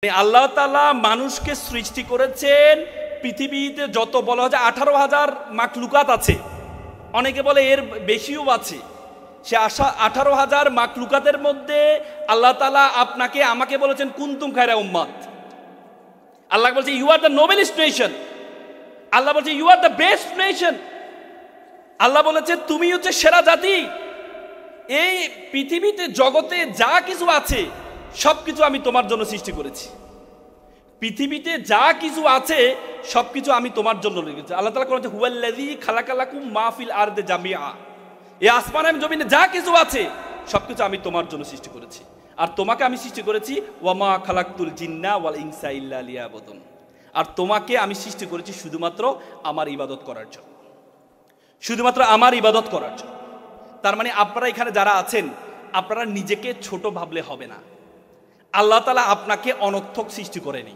আল্লাহ তাআলা মানুষকে সৃষ্টি করেছেন পৃথিবীতে যত বলা হয় 18,000 মাখলুকাত আছে, অনেকে বলে এর বেশিও আছে। সে 18,000 মাখলুকাতের মধ্যে আল্লাহ তাআলা আপনাকে আমাকে বলেছেন কুনতুম খায়রা উম্মাত। আল্লাহ বলছে you are the noblest nation, Allah বলছে you are the best nation, Allah বলেছে তুমি হচ্ছে সেরা জাতি। এই পৃথিবীতে জগতে যা কিছু আছে সবকিছু আমি তোমার জন্য সৃষ্টি করেছি। পৃথিবীতে যা কিছু আছে সবকিছু আমি তোমার জন্য রেখেছি। আল্লাহ তাআলা বলেছে হুয়াল্লাযী খালাকালাকুম মা ফিল আরদি জামিআ, এই আসমান এবং জমিনে যা কিছু আছে সবকিছু আমি তোমার জন্য সৃষ্টি করেছি। আর তোমাকে আমি সৃষ্টি করেছি ওয়ামা খালাকতুল জিন্না ওয়াল ইনসা ইল্লা লিয়াবুদুন, আর তোমাকে আমি সৃষ্টি করেছি শুধুমাত্র আমার ইবাদত করার জন্য, শুধুমাত্র আমার ইবাদত করার জন্য। তার মানে আপনারা এখানে যারা আছেন আপনারা নিজেকে ছোট ভাবলে হবে না। আল্লাহ তাআলা আপনাকে অনর্থক সৃষ্টি করেনি,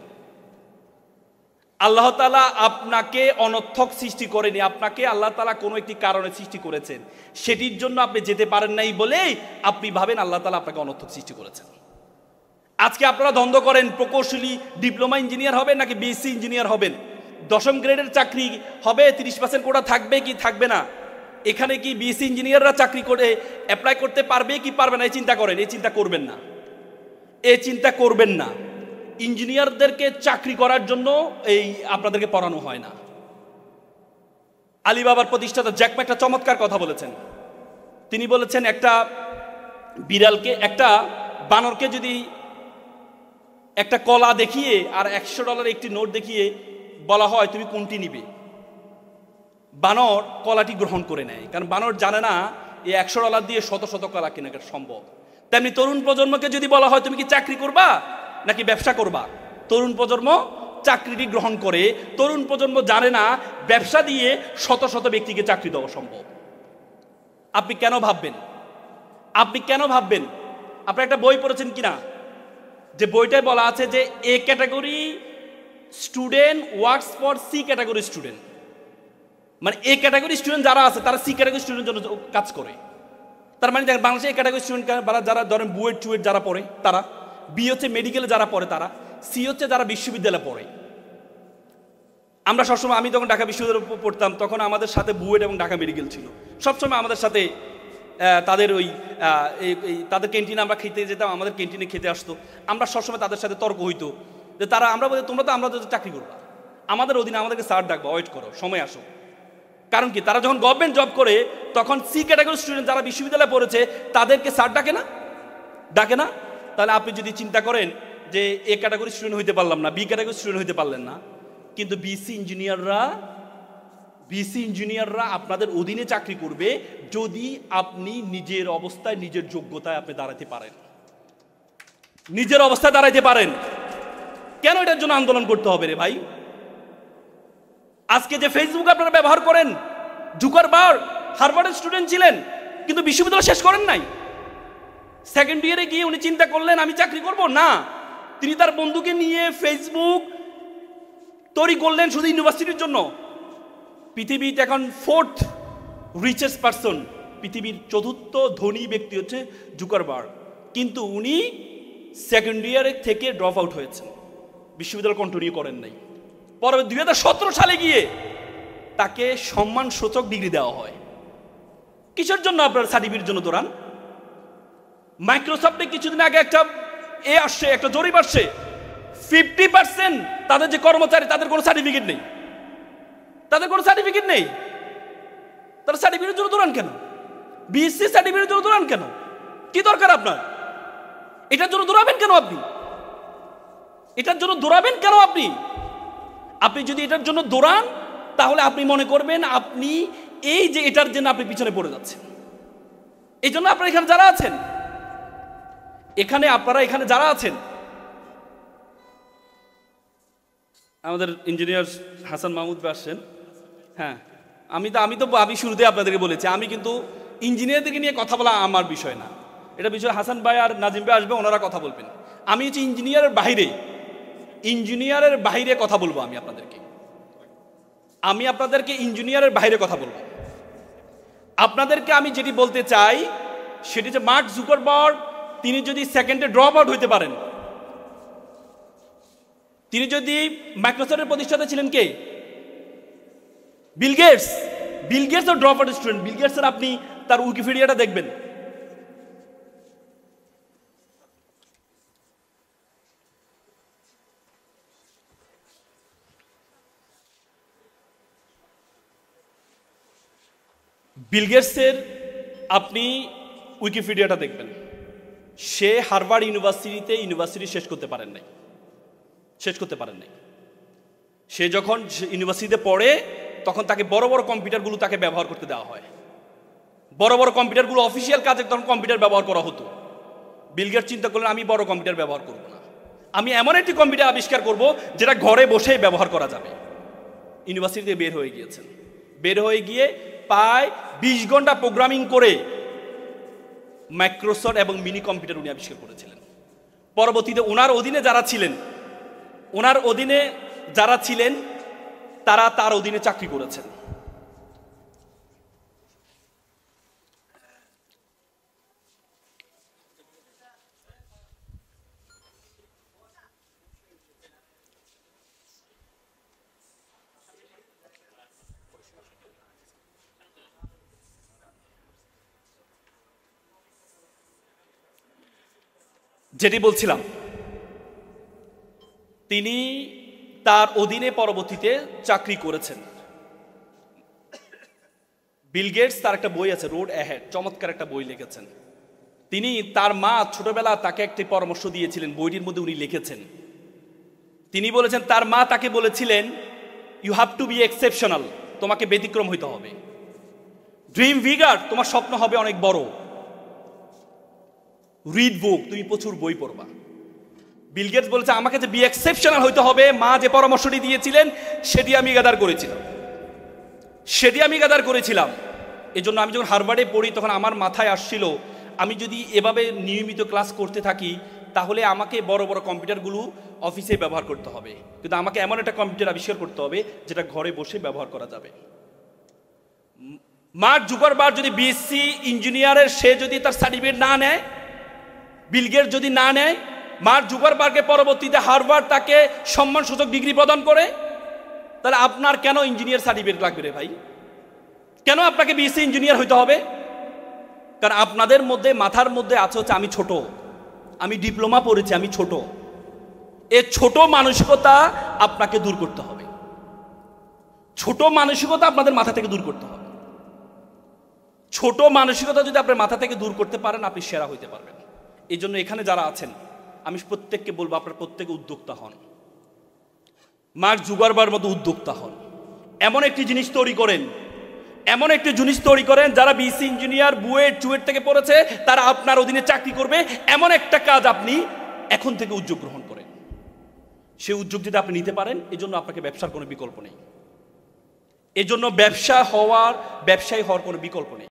আল্লাহ তাআলা আপনাকে অনর্থক সৃষ্টি করেনি, আপনাকে আল্লাহ তাআলা কোনো একটি কারণে সৃষ্টি করেছেন, সেটির জন্য আপনি যেতে পারেন নাই বলেই আপনি ভাবেন আল্লাহ তাআলা আপনাকে অনর্থক সৃষ্টি করেছেন। আজকে আপনারা দ্বন্দ্ব করেন প্রকৌশলী ডিপ্লোমা ইঞ্জিনিয়ার হবেন নাকি বিএসসি ইঞ্জিনিয়ার হবেন, 10ম গ্রেডের চাকরি হবে 30% কোটা থাকবে কি থাকবে না, এখানে কি বিএসসি ইঞ্জিনিয়াররা চাকরি করে অ্যাপ্লাই করতে পারবে কি পারবে না, এই চিন্তা করেন। এই চিন্তা করবেন না, এই চিন্তা করবেন না। ইঞ্জিনিয়ারদেরকে চাকরি করার জন্য এই আপনাদেরকে পড়ানো হয় না। আলিবাবার প্রতিষ্ঠাতা জ্যাক মা একটা চমৎকার কথা বলেছেন। তিনি বলেছেন একটা বিড়ালকে, একটা বানরকে যদি একটা কলা দেখিয়ে আর $100 একটি নোট দেখিয়ে বলা হয় তুমি কোনটি নিবে, বানর কলাটি গ্রহণ করে নেয়, কারণ বানর জানে না এই $100 দিয়ে শত শত কলা কেনা সম্ভব। তেমনি তরুণ প্রজন্মকে যদি বলা হয় তুমি কি চাকরি করবা নাকি ব্যবসা করবা, তরুণ প্রজন্ম চাকরিটি গ্রহণ করে। তরুণ প্রজন্ম জানে না ব্যবসা দিয়ে শত শত ব্যক্তিকে চাকরি দেওয়া সম্ভব। আপনি কেন ভাববেন, আপনি কেন ভাববেন? আপনারা একটা বই পড়েছেন কিনা, যে বইটায় বলা আছে যে A category student works for C category student, মানে এ ক্যাটাগরি স্টুডেন্ট যারা আছে তারা সি ক্যাটাগরি স্টুডেন্টের জন্য কাজ করে। তার মানে বাংলাদেশে এ ক্যাটাগরি স্টুডেন্ট যারা ধরেন বুয়েট টুয়েট যারা পড়ে তারা, বি হচ্ছে মেডিকেলে যারা পড়ে তারা, সি হচ্ছে যারা বিশ্ববিদ্যালয়ে পড়ে। আমরা সবসময়, আমি যখন ঢাকা বিশ্ববিদ্যালয়ে পড়তাম তখন আমাদের সাথে বুয়েট এবং ঢাকা মেডিকেল ছিল, সবসময় আমাদের সাথে তাদের ওই তাদের ক্যান্টিনে আমরা খেতে যেতাম, আমাদের ক্যান্টিনে খেতে আসতো। আমরা সবসময় তাদের সাথে তর্ক হইতো যে তারা, আমরা বলি তোমরা তো আমরা চাকরি করবা, আমাদের অধীনে আমাদেরকে স্যার ডাকবা, ওয়েট করো, সময় আসো। কারণ কি, তারা যখন গভর্নমেন্ট জব করে তখন সি ক্যাটাগরি স্টুডেন্ট যারা বিশ্ববিদ্যালয়ে পড়েছে তাদেরকে স্যার ডাকে না, ডাকে না। তাহলে আপনি যদি চিন্তা করেন যে এ ক্যাটাগরি স্টুডেন্ট হইতে পারলাম না, বি ক্যাটাগরি স্টুডেন্ট হইতে পারলেন না, কিন্তু বিসি ইঞ্জিনিয়াররা আপনাদের অধীনে চাকরি করবে যদি আপনি নিজের অবস্থায় নিজের যোগ্যতায় আপনি দাঁড়াতে পারেন, নিজের অবস্থায় দাঁড়াইতে পারেন। কেন এটার জন্য আন্দোলন করতে হবে রে ভাই? আজকে যে ফেসবুক আপনারা ব্যবহার করেন, জুকারবার্গ হার্ভার্ডের স্টুডেন্ট ছিলেন কিন্তু বিশ্ববিদ্যালয় শেষ করেন নাই। সেকেন্ড ইয়ারে গিয়ে উনি চিন্তা করলেন আমি চাকরি করব না, তিনি তার বন্ধুকে নিয়ে ফেসবুক তৈরি করলেন শুধু ইউনিভার্সিটির জন্য। পৃথিবীতে এখন 4th রিচেস্ট পারসন, পৃথিবীর 4র্থ ধনী ব্যক্তি হচ্ছে জুকারবার্গ, কিন্তু উনি সেকেন্ড ইয়ারে থেকে ড্রপ আউট হয়েছেন, বিশ্ববিদ্যালয় কন্টিনিউ করেন নাই। পরে 2017 সালে গিয়ে তাকে সম্মানসূচক ডিগ্রি দেওয়া হয়। কিসের জন্য? আপনার সার্টিফিকেটের জন্য দৌড়ান। মাইক্রোসফটে কিছুদিন আগে একটা আসছে, একটা জরিপ আসছে, 50% তাদের যে কর্মচারী তাদের কোনো সার্টিফিকেট নেই, তাদের কোনো সার্টিফিকেট নেই। তারা সার্টিফিকেটের জন্য দৌড়ান কেন? বিএসসি সার্টিফিকেটের জন্য দৌড়ান কেন? কি দরকার আপনার? এটার জন্য দৌড়াবেন কেন আপনি? এটার জন্য দৌড়াবেন কেন আপনি? আপনি যদি এটার জন্য দৌড়ান তাহলে আপনি মনে করবেন আপনি এই যে এটার জন্য আপনি পিছনে পড়ে যাচ্ছেন। এই জন্য আপনারা এখানে যারা আছেন, আপনারা এখানে যারা আছেন, আমাদের ইঞ্জিনিয়ার হাসান মাহমুদ ভাই আসছেন। হ্যাঁ, আমি শুরুতে আপনাদেরকে বলেছি আমি কিন্তু ইঞ্জিনিয়ারদেরকে নিয়ে কথা বলা আমার বিষয় না, এটা বিষয় হাসান ভাই আর নাজিম ভাই আসবে, ওনারা কথা বলবেন। আমি হচ্ছে ইঞ্জিনিয়ারের বাইরে কথা বলবো। আমি আপনাদেরকে ইঞ্জিনিয়ারের বাইরে কথা বলবো। আপনাদেরকে আমি যেটি বলতে চাই সেটি যে মার্ক জুকারবার্গ তিনি যদি সেকেন্ডে ড্রপ আউট হইতে পারেন, তিনি যদি মাইক্রোসফটের প্রতিষ্ঠাতা ছিলেন কে? Bill Gates. বিল গেটসও ড্রপ আউট স্টুডেন্ট। বিল গেটসের আপনি তার উইকিপিডিয়াটা দেখবেন। বিল গেটসের আপনি উইকিপিডিয়াটা দেখবেন। সে হার্ভার্ড ইউনিভার্সিটি শেষ করতে পারেন নাই। সে যখন ইউনিভার্সিটিতে পড়ে তখন তাকে বড় বড় কম্পিউটারগুলো তাকে ব্যবহার করতে দেওয়া হয়। বড় বড় কম্পিউটারগুলো অফিসিয়াল কাজে তখন কম্পিউটার ব্যবহার করা হতো। বিল গেটস চিন্তা করলেন আমি বড় কম্পিউটার ব্যবহার করব না, আমি এমন একটি কম্পিউটার আবিষ্কার করব যেটা ঘরে বসেই ব্যবহার করা যাবে। ইউনিভার্সিটিতে বের হয়ে গিয়েছেন। বের হয়ে গিয়ে প্রায় 20 ঘন্টা প্রোগ্রামিং করে মাইক্রোসফট এবং মিনি কম্পিউটার উনি আবিষ্কার করেছিলেন। পরবর্তীতে ওনার অধীনে যারা ছিলেন তারা তার অধীনে চাকরি করেছেন। যেটি বলছিলাম, তিনি তার অধীনে পরবর্তীতে চাকরি করেছেন। বিল গেটস তার একটা বই আছে রোড অ্যাহেড, চমৎকার একটা বই লিখেছেন। তিনি তার মা ছোটবেলা তাকে একটি পরামর্শ দিয়েছিলেন, বইটির মধ্যে উনি লিখেছেন। তিনি বলেছেন তার মা তাকে বলেছিলেন you have to be exceptional, তোমাকে ব্যতিক্রম হইতে হবে। ড্রিম বিগার, তোমার স্বপ্ন হবে অনেক বড়। রিড বুক, তুমি প্রচুর বই পড়বা। বিল গেটস বলেছে আমাকে যে বি এক্সেপশনাল হইতে হবে, মা যে পরামর্শটি দিয়েছিলেন সেটি আমি গাদার করেছিলাম। এজন্য আমি যখন হার্ভার্ডে পড়ি তখন আমার মাথায় আসছিল আমি যদি এভাবে নিয়মিত ক্লাস করতে থাকি তাহলে আমাকে বড় বড় কম্পিউটারগুলো অফিসে ব্যবহার করতে হবে, কিন্তু আমাকে এমন একটা কম্পিউটার আবিষ্কার করতে হবে যেটা ঘরে বসে ব্যবহার করা যাবে। মার্ক জুকারবার্গ যদি বিএসসি ইঞ্জিনিয়ারের সে যদি তার সার্টিফিকেট না নেয়, বিল গেটস যদি না নেয়, মার্ক জুকারবার্গের পরবর্তীতে হার্ভার্ড তাকে সম্মানসূচক ডিগ্রি প্রদান করে, তাহলে আপনার কেন ইঞ্জিনিয়ার সার্টিফিকেট লাগবে রে ভাই? কেন আপনাকে বিএসসি ইঞ্জিনিয়ার হইতে হবে? কারণ আপনাদের মধ্যে মাথার মধ্যে আছে হচ্ছে আমি ছোট, আমি ডিপ্লোমা পড়েছি, আমি ছোট। এই ছোট মানসিকতা আপনাকে দূর করতে হবে। ছোট মানসিকতা আপনাদের মাথা থেকে দূর করতে হবে। ছোট মানসিকতা যদি আপনার মাথা থেকে দূর করতে পারেন আপনি সেরা হইতে পারবেন। এই জন্য এখানে যারা আছেন আমি প্রত্যেককে বলবো আপনারা প্রত্যেকে উদ্যোক্তা হন, মার্ক জুকারবার্গের মতো উদ্যোক্তা হন। এমন একটি জিনিস তৈরি করেন যারা বিএসসি ইঞ্জিনিয়ার বুয়েট চুয়েট থেকে পড়েছে তারা আপনার অধীনে চাকরি করবে। এমন একটা কাজ আপনি এখন থেকে উদ্যোগ গ্রহণ করেন। সেই উদ্যোগ যদি আপনি নিতে পারেন, এজন্য আপনাকে ব্যবসার কোনো বিকল্প নেই। এজন্য ব্যবসায়ী হওয়ার কোনো বিকল্প নেই।